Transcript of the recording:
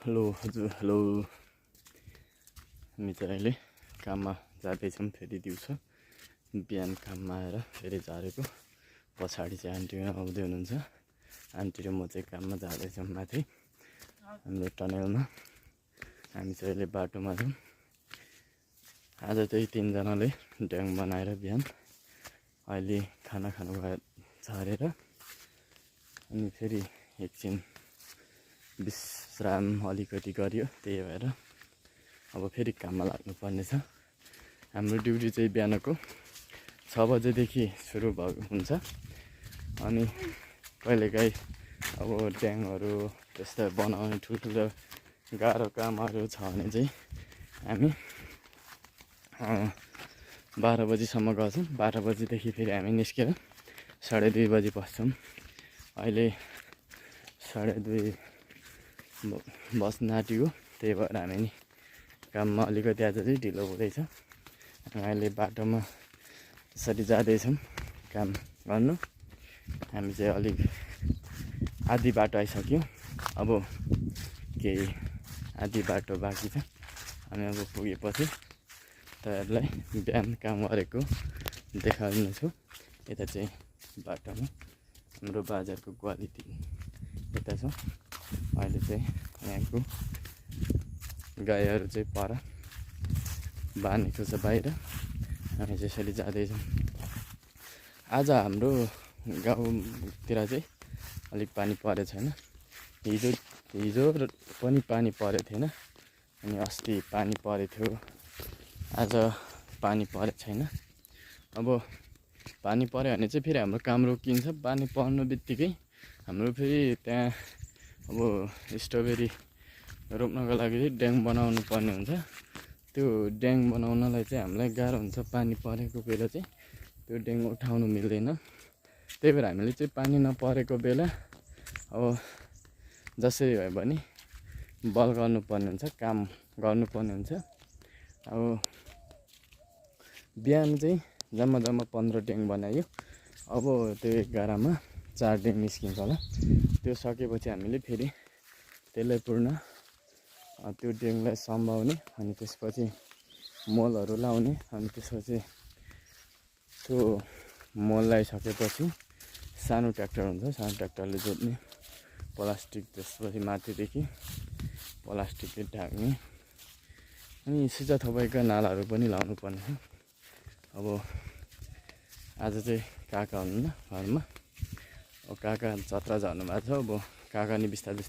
Hello हजुर hello. हामी चाहिँ अहिले काममा जाँदैछौँ। फेरि दिउँसो बिहान काममा आएर फेरि झरेको। पछाडि चाहिँ आन्टी आउँदै हुनुहुन्छ। आन्टी र म चाहिँ काममा जाँदैछौँ माथि हाम्रो टनेलमा। हामी चाहिँ अहिले बाटोमा छौँ। आज चाहिँ तिनजनाले ड्याङ बनाएर बिहान अहिले खाना खानु झरेर अनि फेरि एकछिन विश्राम अलिकति गरियो। त्यही भएर अब फेरि काममा लाग्नु पर्नेछ। हाम्रो ड्युटी चाहिँ बिहानको 6 बजेदेखि सुरु हुन्छ। अनि कहिलेकाहीँ अब ड्याङहरू त्यस्तो बनाउने ठुल्ठुलो गाह्रो कामहरू छ भने चाहिँ हामी 12 बजीसम्म गर्छौँ। 12 बजीदेखि फेरि हामी निस्केर 2:30 बजी बस्छौँ। अहिले 2:30 बस्न आँट्यो। त्यही भएर हामी नि काममा अलिकति आज चाहिँ ढिलो हुँदैछ। अहिले बाटोमा त्यसरी जाँदैछौँ काम गर्नु। हामी चाहिँ अलिक आधी बाटो आइसक्यो। अब केही आधी बाटो बाँकी छ। हामी अब पुगेपछि तपाईँहरूलाई बिहान काम गरेको देखाउनेछु। यता चाहिँ बाटोमा हाम्रो बजारको क्वालिटी यता छ। अहिले चाहिँ यहाँको गाईहरू चाहिँ पर बाँधेको छ बाहिर। हामी चाहिँ यसरी जाँदैछौँ। आज हाम्रो गाउँतिर चाहिँ अलिक पानी परेको छैन। हिजो पनि पानी परेको थिएन। अनि अस्ति पानी परेको थियो। आज पानी परेको छैन। अब पानी पऱ्यो भने चाहिँ फेरि हाम्रो काम रोकिन्छ। पानी पर्नु बित्तिकै हाम्रो फेरि त्यहाँ अब स्ट्रबेरी रोप्नको लागि चाहिँ ड्याङ बनाउनु पर्ने हुन्छ। त्यो ड्याङ बनाउनलाई चाहिँ हामीलाई गाह्रो हुन्छ। पानी परेको बेला चाहिँ त्यो ड्याङ उठाउनु मिल्दैन। त्यही भएर हामीले चाहिँ पानी नपरेको बेला अब जसरी भए पनि बल गर्नुपर्ने हुन्छ, काम गर्नुपर्ने हुन्छ। अब बिहान चाहिँ जम्मा 15 ड्याङ बनायो। अब त्यो 11मा 4 ड्याङ निस्किन्छ होला। त्यो सकेपछि हामीले फेरि त्यसलाई पूर्ण त्यो ड्याङलाई सम्भाउने अनि त्यसपछि मलहरू लाउने। अनि त्यसपछि त्यो मल लगाइसकेपछि सानो ट्र्याक्टर हुन्छ, सानो ट्र्याक्टरले जोत्ने। प्लास्टिक त्यसपछि माथिदेखि प्लास्टिकले ढाक्ने। अनि सिसा थपाइका नालाहरू पनि लाउनु पर्ने छ। अब आज चाहिँ काका हुनुहुन्न घरमा। अब काका जत्रा जानुभएको छ। अब काका नि बिस्तारै